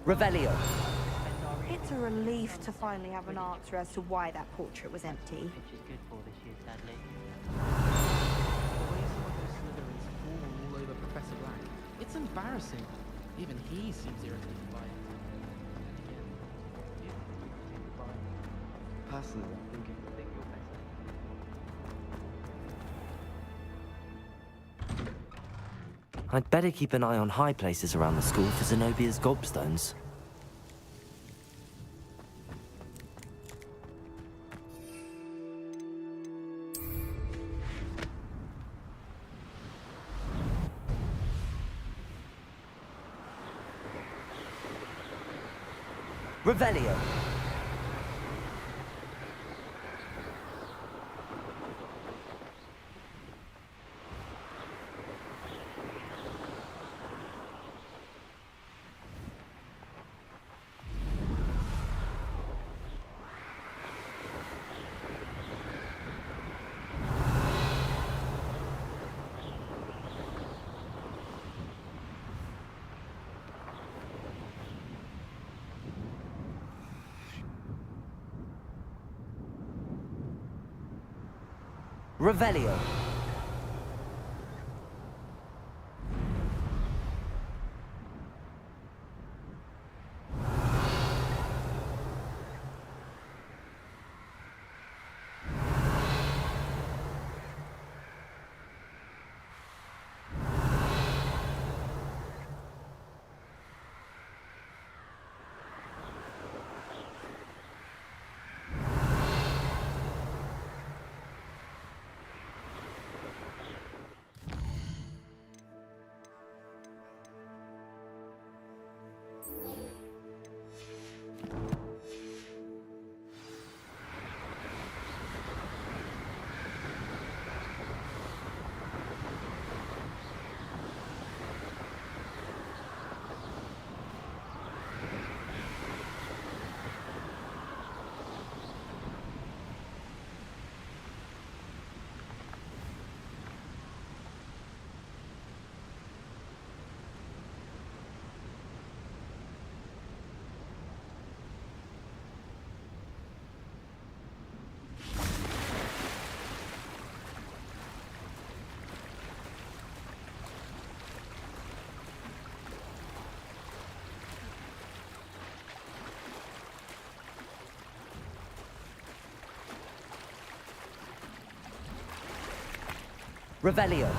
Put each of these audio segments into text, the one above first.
Revelio. It's a relief to finally have an answer as to why that portrait was empty. Which is good for this year, sadly. The way some of those Slytherins fall all over Professor Black, it's embarrassing. Even he seems irritated by it. Personally, I think you're better. I'd better keep an eye on high places around the school for Zenobia's gobstones. Revelio. Revelio. Revelio.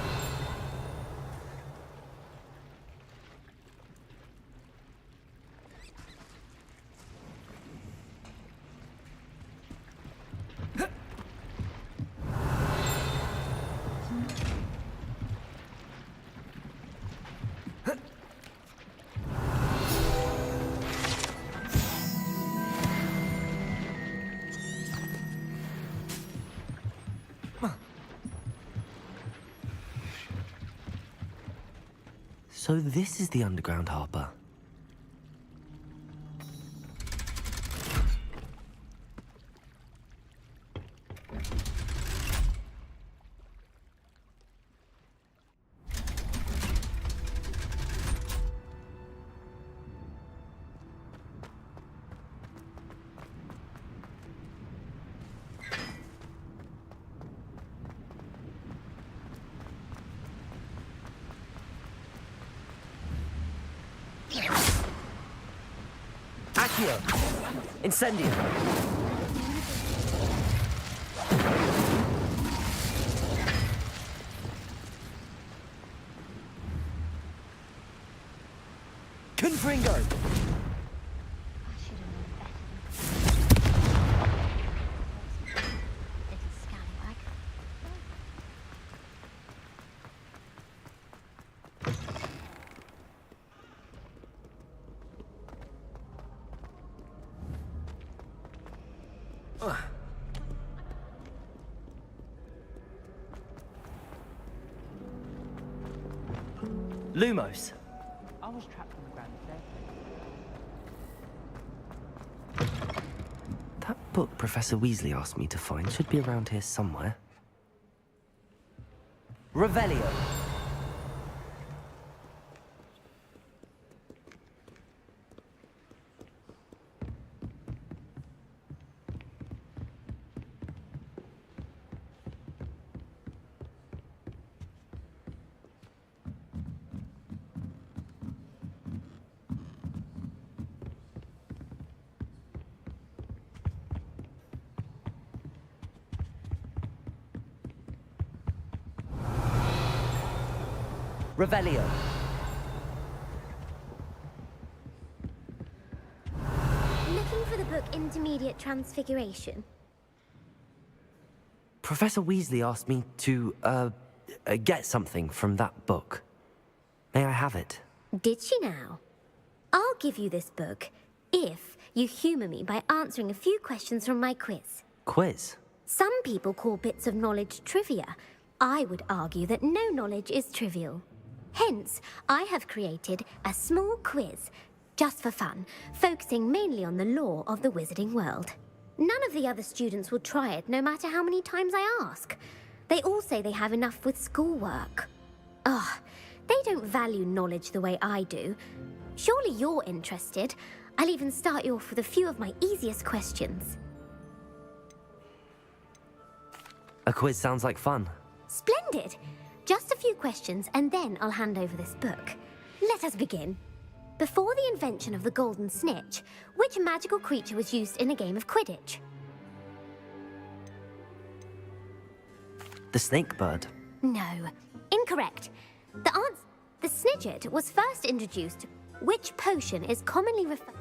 So this is the underground harbor. Incendio. Confringo. Lumos. I was trapped on the ground staircase. That book Professor Weasley asked me to find should be around here somewhere. Revelio. Revelio. Looking for the book Intermediate Transfiguration? Professor Weasley asked me to, get something from that book. May I have it? Did she now? I'll give you this book if you humour me by answering a few questions from my quiz. Quiz? Some people call bits of knowledge trivia. I would argue that no knowledge is trivial. Hence, I have created a small quiz, just for fun, focusing mainly on the lore of the wizarding world. None of the other students will try it, no matter how many times I ask. They all say they have enough with schoolwork. Ugh, they don't value knowledge the way I do. Surely you're interested. I'll even start you off with a few of my easiest questions. A quiz sounds like fun. Splendid! Just a few questions, and then I'll hand over this book. Let us begin. Before the invention of the golden snitch, which magical creature was used in a game of Quidditch? The snake bird. No. Incorrect. The snidget was first introduced. Which potion is commonly referred...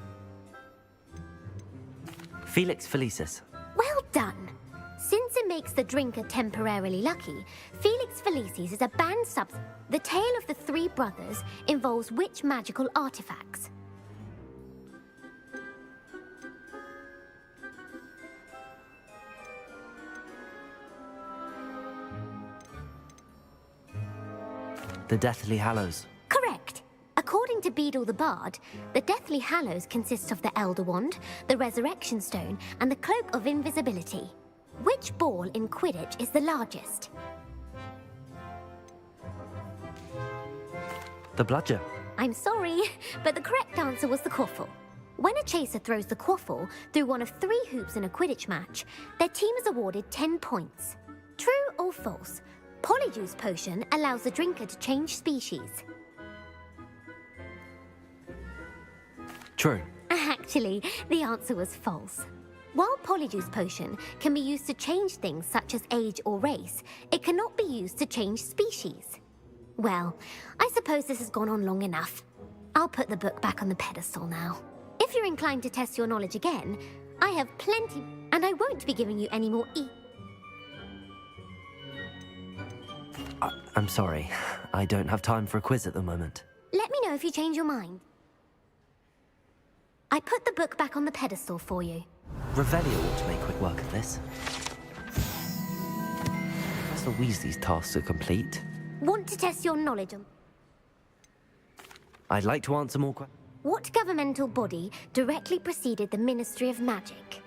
Felix Felicis. Well done. Since it makes the drinker temporarily lucky, Felix Felicis is a banned substance. The tale of the three brothers involves which magical artifacts? The Deathly Hallows. Correct. According to Beedle the Bard, the Deathly Hallows consists of the Elder Wand, the Resurrection Stone, and the Cloak of Invisibility. Which ball in Quidditch is the largest? The bludger. I'm sorry, but the correct answer was the quaffle. When a chaser throws the quaffle through one of 3 hoops in a Quidditch match, their team is awarded 10 points. True or false? Polyjuice potion allows the drinker to change species. True. Actually, the answer was false. While Polyjuice potion can be used to change things such as age or race, it cannot be used to change species. Well, I suppose this has gone on long enough. I'll put the book back on the pedestal now. If you're inclined to test your knowledge again, I have plenty, and I won't be giving you any more I'm sorry. I don't have time for a quiz at the moment. Let me know if you change your mind. I put the book back on the pedestal for you. Revelio ought to make quick work of this. Professor Weasley's tasks are complete. Want to test your knowledge on... I'd like to answer more questions. What governmental body directly preceded the Ministry of Magic?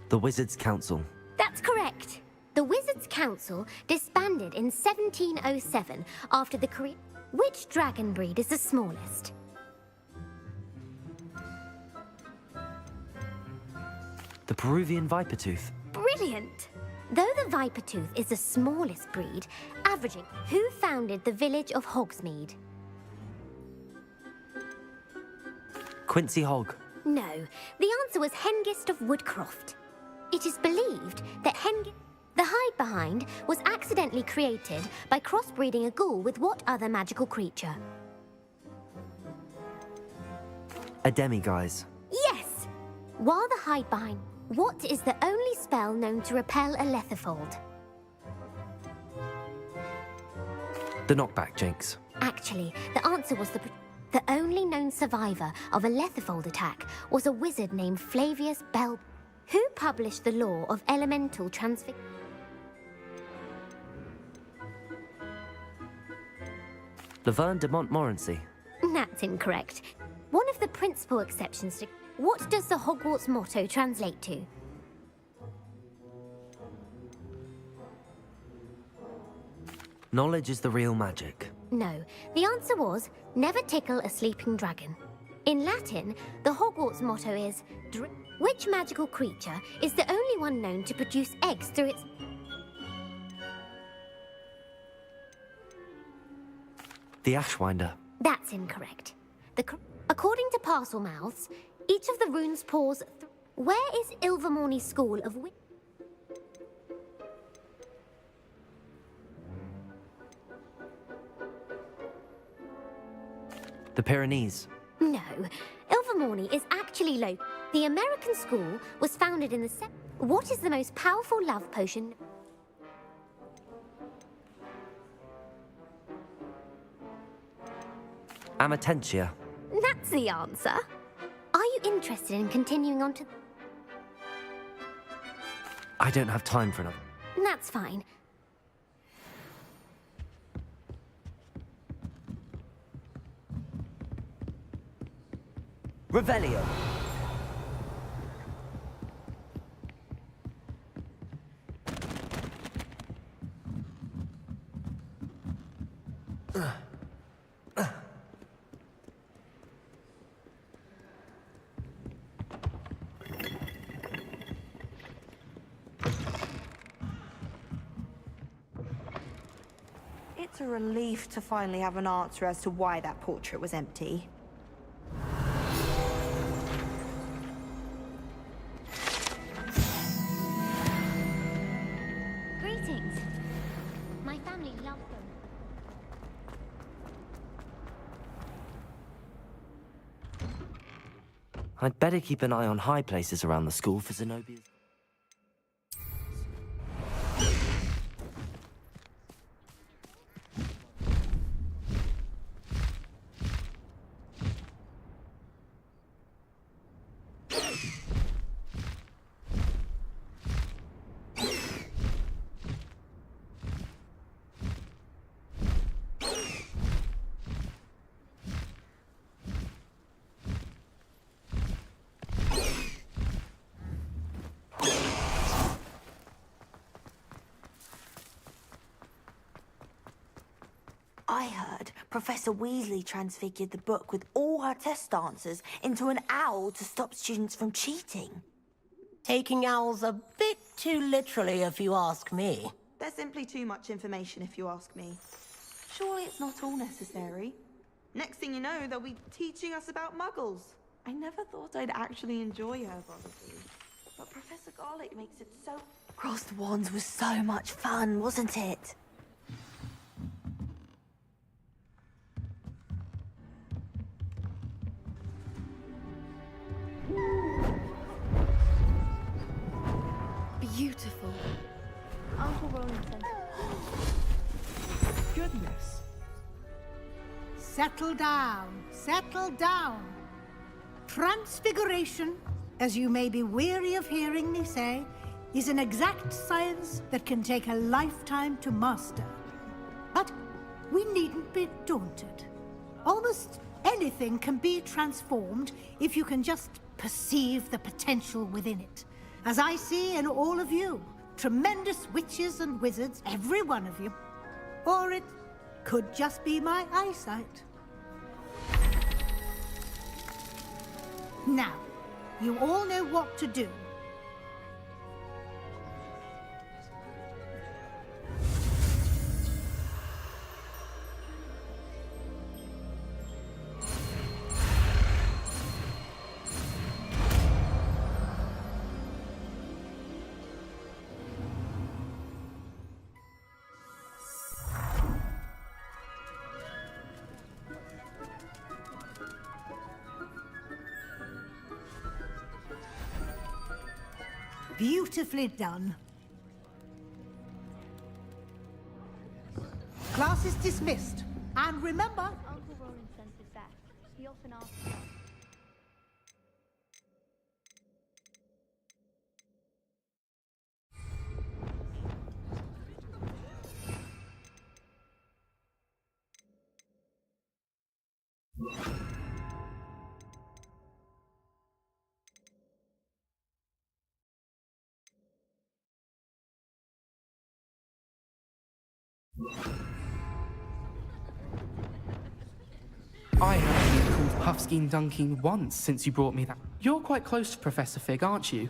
The Wizards' Council. That's correct. The Wizards' Council disbanded in 1707 after the career... Which dragon breed is the smallest? The Peruvian Vipertooth. Brilliant! Though the Vipertooth is the smallest breed, averaging... Who founded the village of Hogsmeade? Quincy Hogg. No, the answer was Hengist of Woodcroft. It is believed that the hide-behind was accidentally created by crossbreeding a ghoul with what other magical creature? A demiguise. Yes! While the hide-behind... What is the only spell known to repel a lethifold? The knockback jinx. Actually, the answer was the only known survivor of a lethifold attack was a wizard named Flavius Bell, who published the law of elemental transfiguration. Laverne de Montmorency. That's incorrect. One of the principal exceptions to... What does the Hogwarts motto translate to? Knowledge is the real magic. No, the answer was, never tickle a sleeping dragon. In Latin, the Hogwarts motto is, which magical creature is the only one known to produce eggs through its... The Ashwinder. That's incorrect. According to Parselmouths, each of the runes pours... Where is Ilvermorny School of The Pyrenees. No, Ilvermorny is actually local. The American school was founded in the What is the most powerful love potion? Amatentia. That's the answer. Are you interested in continuing on to... I don't have time for another. That's fine. Revelio. It's a relief to finally have an answer as to why that portrait was empty. Greetings. My family loves them. I'd better keep an eye on high places around the school for Zenobia's. I heard Professor Weasley transfigured the book with all her test answers into an owl to stop students from cheating. Taking owls a bit too literally, if you ask me. There's simply too much information, if you ask me. Surely it's not all necessary. Next thing you know, they'll be teaching us about muggles. I never thought I'd actually enjoy herbology. But Professor Garlick makes it so... Crossed Wands was so much fun, wasn't it? Beautiful. Uncle Rollington. Goodness. Settle down, settle down. Transfiguration, as you may be weary of hearing me say, is an exact science that can take a lifetime to master. But we needn't be daunted. Almost anything can be transformed if you can just perceive the potential within it. As I see in all of you, tremendous witches and wizards, every one of you. Or it could just be my eyesight. Now, you all know what to do. Beautifully done. Class is dismissed. And remember... Uncle Roland senses best. He often asks us. I haven't been called Puffskein Dunking once since you brought me that. You're quite close to Professor Fig, aren't you?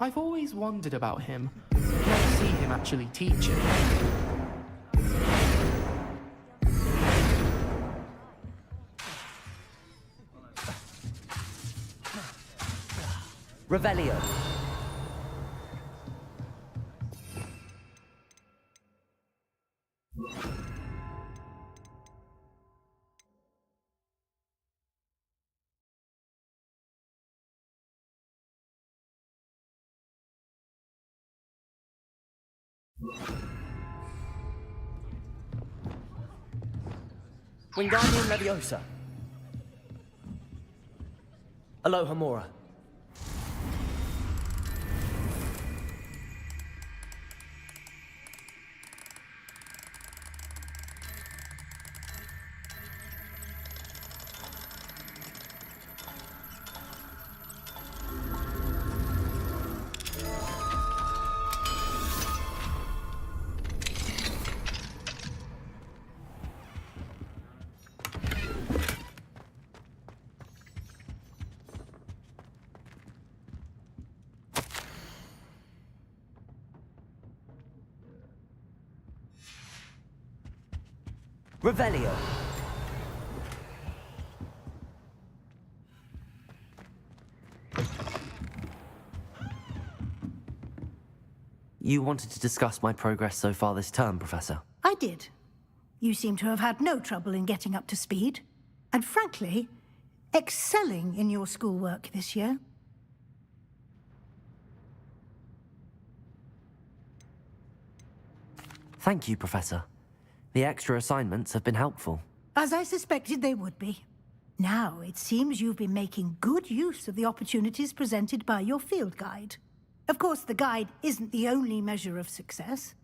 I've always wondered about him. Never see him actually teaching. Revelio. Wingardium Leviosa. Aloha Mora. Revelio. You wanted to discuss my progress so far this term, Professor? I did. You seem to have had no trouble in getting up to speed. And frankly, excelling in your schoolwork this year. Thank you, Professor. The extra assignments have been helpful. As I suspected they would be. Now, it seems you've been making good use of the opportunities presented by your field guide. Of course, the guide isn't the only measure of success.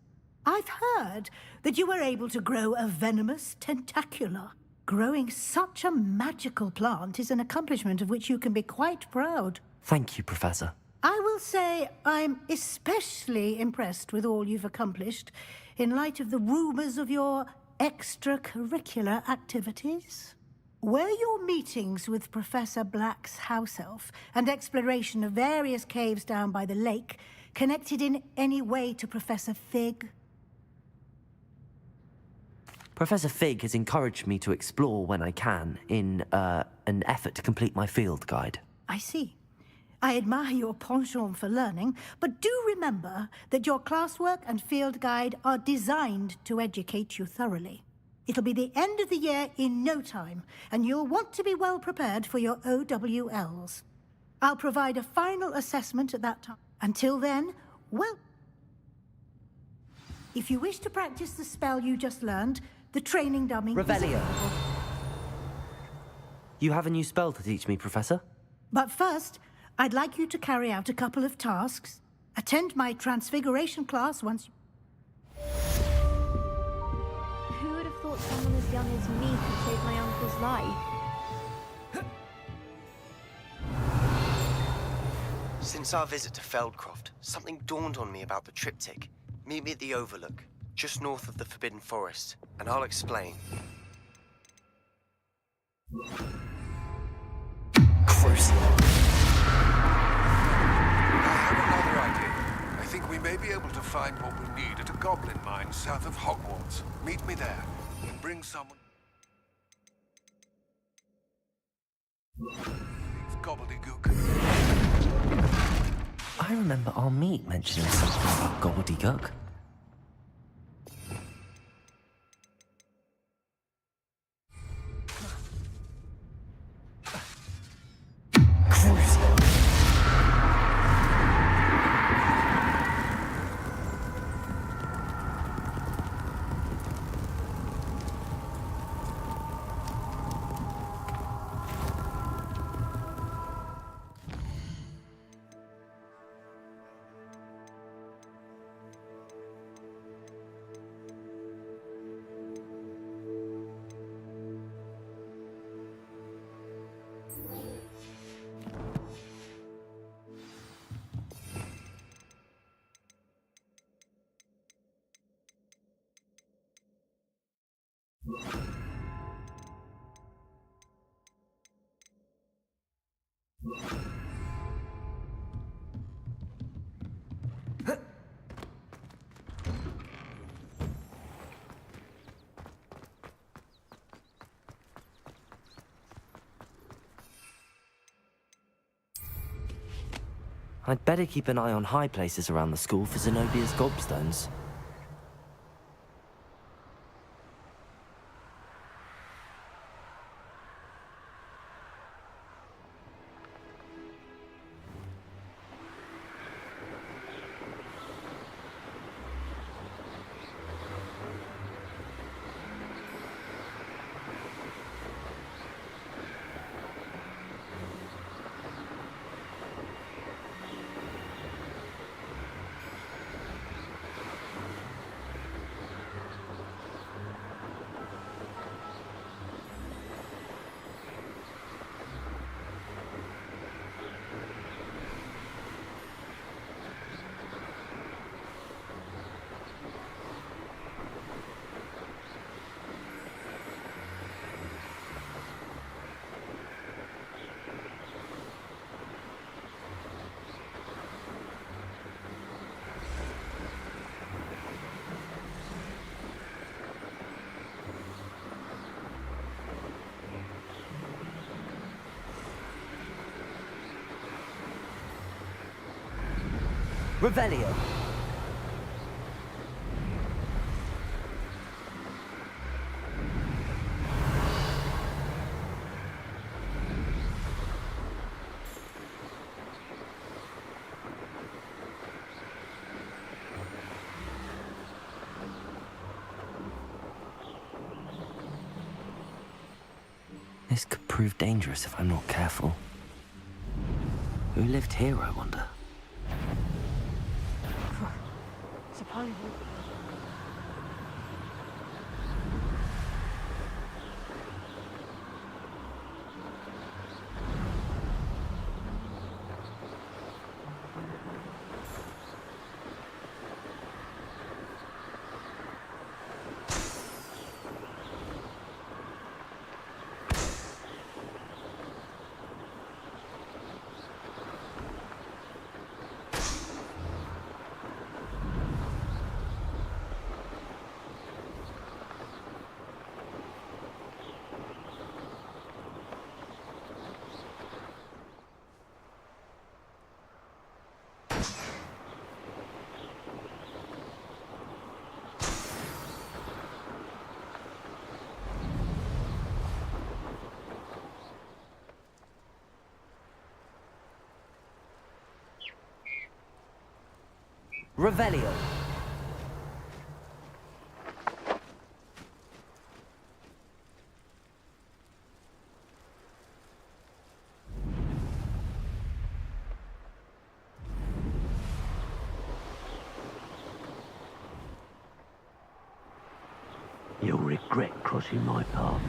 I've heard that you were able to grow a venomous tentacula. Growing such a magical plant is an accomplishment of which you can be quite proud. Thank you, Professor. I will say I'm especially impressed with all you've accomplished in light of the rumors of your extracurricular activities. Were your meetings with Professor Black's house elf and exploration of various caves down by the lake connected in any way to Professor Fig? Professor Fig has encouraged me to explore when I can in an effort to complete my field guide. I see. I admire your penchant for learning, but do remember that your classwork and field guide are designed to educate you thoroughly. It'll be the end of the year in no time, and you'll want to be well prepared for your OWLs. I'll provide a final assessment at that time. Until then, well... If you wish to practice the spell you just learned, the training dummy... Revelio. You have a new spell to teach me, Professor? But first, I'd like you to carry out a couple of tasks. Attend my transfiguration class once... Who would have thought someone as young as me could save my uncle's life? Since our visit to Feldcroft, something dawned on me about the triptych. Meet me at the Overlook, just north of the Forbidden Forest, and I'll explain. Crucial. I have another idea. I think we may be able to find what we need at a goblin mine south of Hogwarts. Meet me there, and bring someone... It's gobbledygook. I remember our meet mentioning something about gobbledygook. I'd better keep an eye on high places around the school for Zenobia's gobstones. Revelio. This could prove dangerous if I'm not careful. Who lived here, I wonder? Suppose. Revelio. You'll regret crossing my path.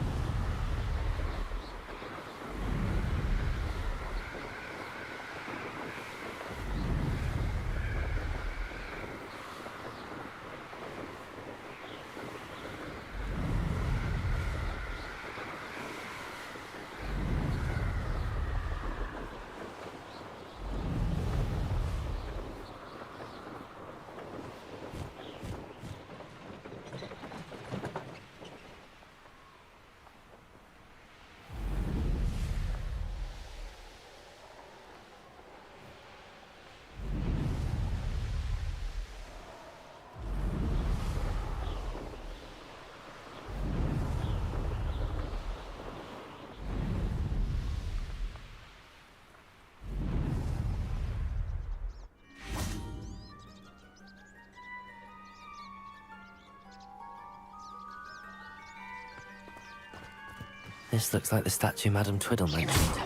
This looks like the statue Madame Twiddle mentioned.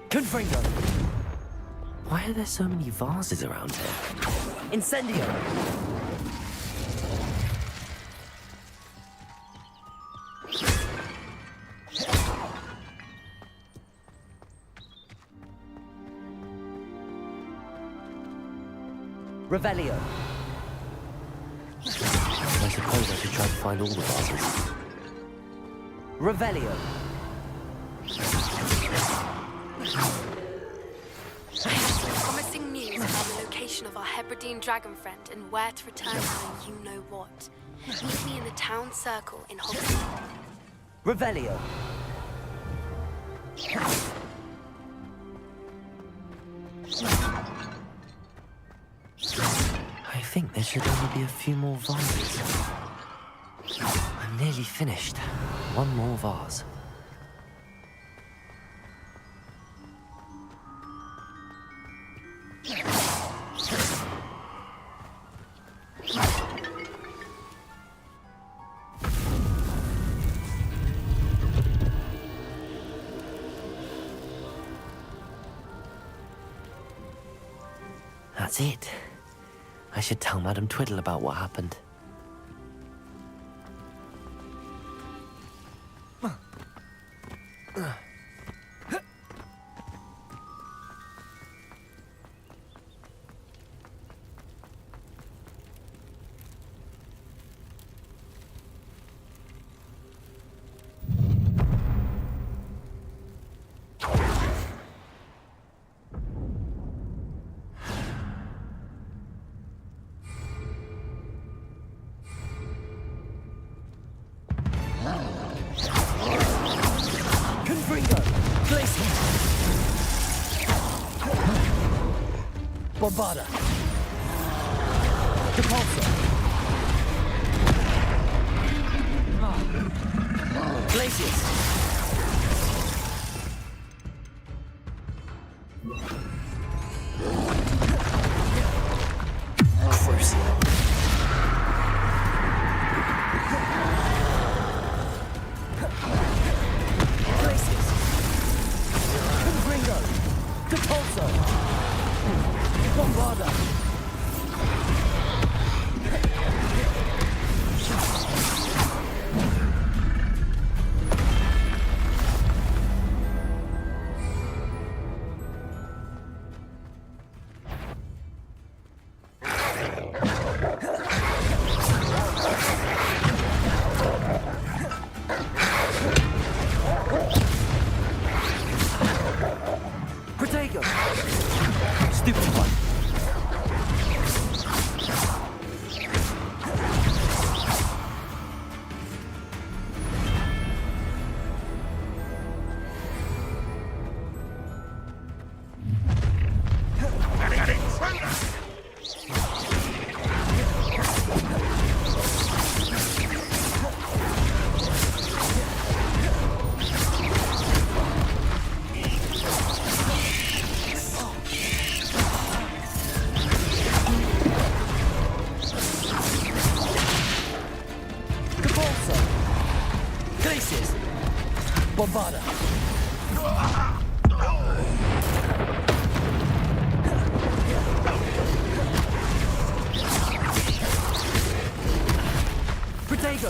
Confringo! Why are there so many vases around here? Incendio! Revelio! I suppose I should try to find all the vases. Revelio! I have some promising news about the location of our Hebridean dragon friend and where to return her you know what. Meet me in the town circle in Hogwarts. Revelio! I think there should only be a few more vases. I'm nearly finished. One more vase. That's it. I should tell Madame Twiddle about what happened. Confringo! Bombarda. Depulso. Glacius. Crucial. Glacius. Ringo. Depulso. Bombarda. Protego. Stupid one. Bombarda. Protego.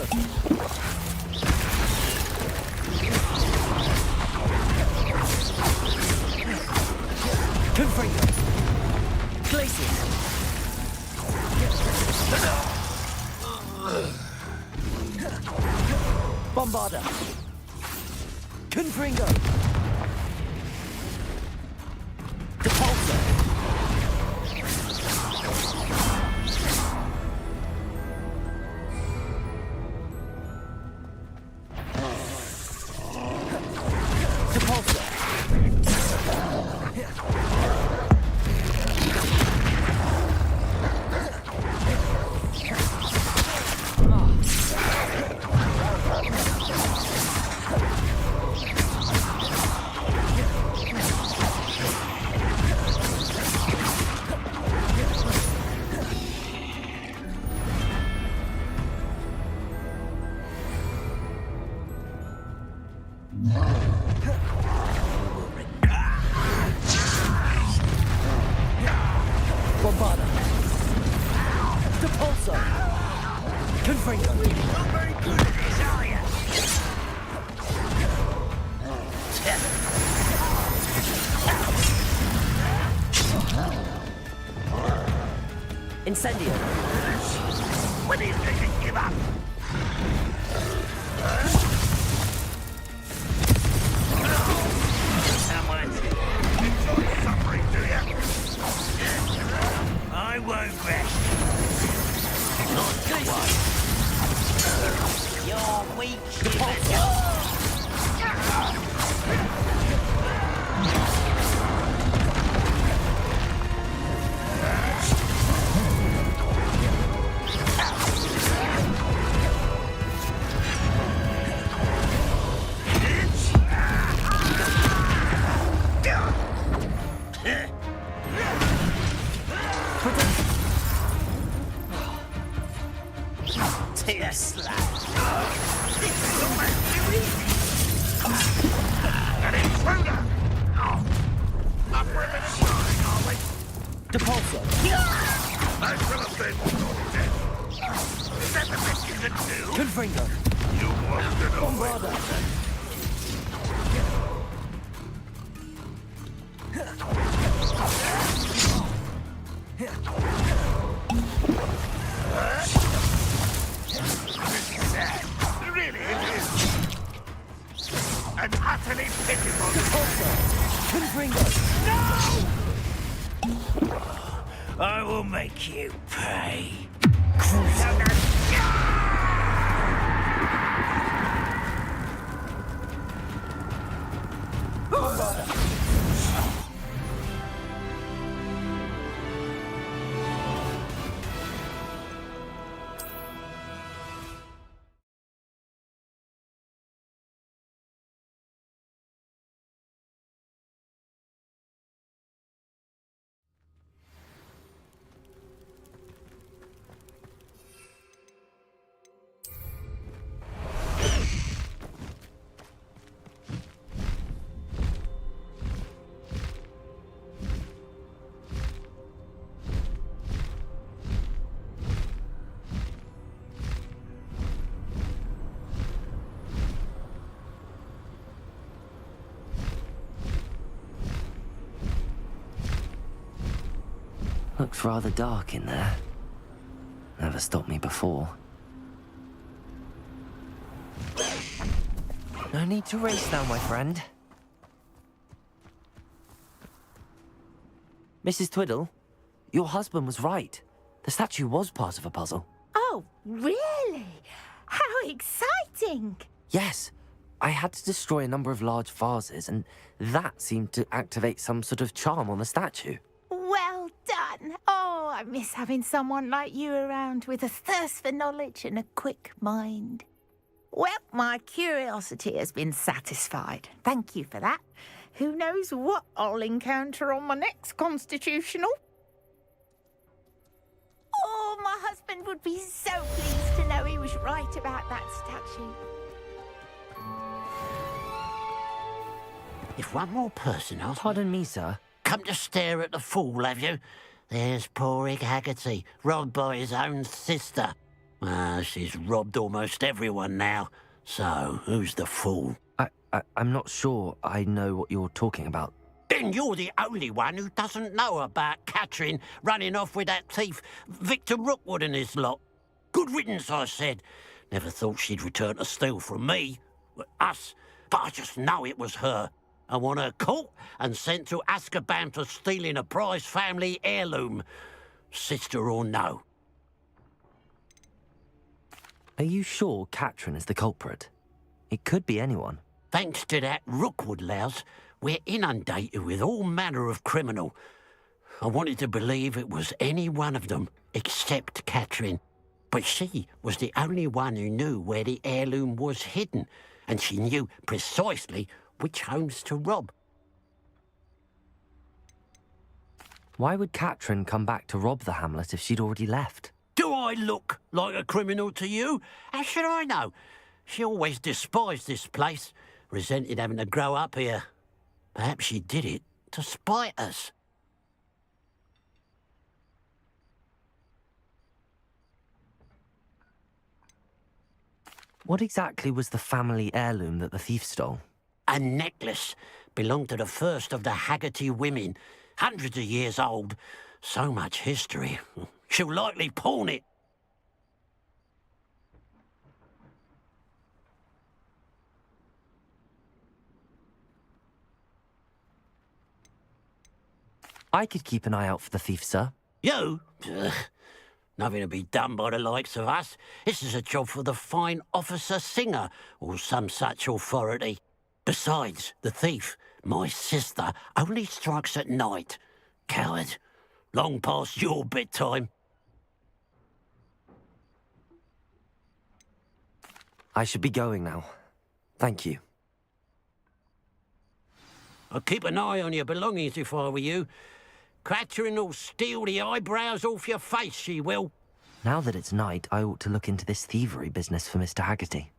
Confringo. Glacius. Bombarda. Confringo. Depulso. Depulso. Bombarda. Depulso. Confringo. Not very good at this, are you? Incendio. When are you going to give up? Enjoy suffering, do you? I won't rest. Not one. You're weak. Take a slap. An intruder! Up with it shine, are we? Depulso. I shall have been dead. Is that the best you can do? Confringo. You wanted a Bombarda. Really, it is. An utterly pitiful. Depulso. Confringo. No! I will make you pay. Looks rather dark in there. Never stopped me before. No need to race now, my friend. Mrs. Twiddle, your husband was right. The statue was part of a puzzle. Oh, really? How exciting! Yes, I had to destroy a number of large vases, and that seemed to activate some sort of charm on the statue. Well done. Oh, I miss having someone like you around with a thirst for knowledge and a quick mind. Well, my curiosity has been satisfied. Thank you for that. Who knows what I'll encounter on my next constitutional? Oh, my husband would be so pleased to know he was right about that statue. If one more person asked... Pardon me, sir. Come to stare at the fool, have you? There's poor Ig Haggerty, robbed by his own sister. She's robbed almost everyone now. So, who's the fool? I'm not sure I know what you're talking about. Then you're the only one who doesn't know about Catherine running off with that thief, Victor Rookwood and his lot. Good riddance, I said. Never thought she'd return to steal from me, us, but I just know it was her. I want her caught and sent to Azkaban for stealing a prize family heirloom. Sister or no. Are you sure Catherine is the culprit? It could be anyone. Thanks to that Rookwood louse, we're inundated with all manner of criminal. I wanted to believe it was any one of them, except Catherine. But she was the only one who knew where the heirloom was hidden, and she knew precisely which homes to rob. Why would Catherine come back to rob the hamlet if she'd already left? Do I look like a criminal to you? How should I know? She always despised this place, resented having to grow up here. Perhaps she did it to spite us. What exactly was the family heirloom that the thief stole? A necklace. Belonged to the first of the Haggerty women. Hundreds of years old. So much history. She'll likely pawn it. I could keep an eye out for the thief, sir. You? Ugh. Nothing to be done by the likes of us. This is a job for the fine officer Singer, or some such authority. Besides, the thief, my sister, only strikes at night. Coward. Long past your bedtime. I should be going now. Thank you. I'd keep an eye on your belongings if I were you. Catherine will steal the eyebrows off your face, she will. Now that it's night, I ought to look into this thievery business for Mr. Haggerty.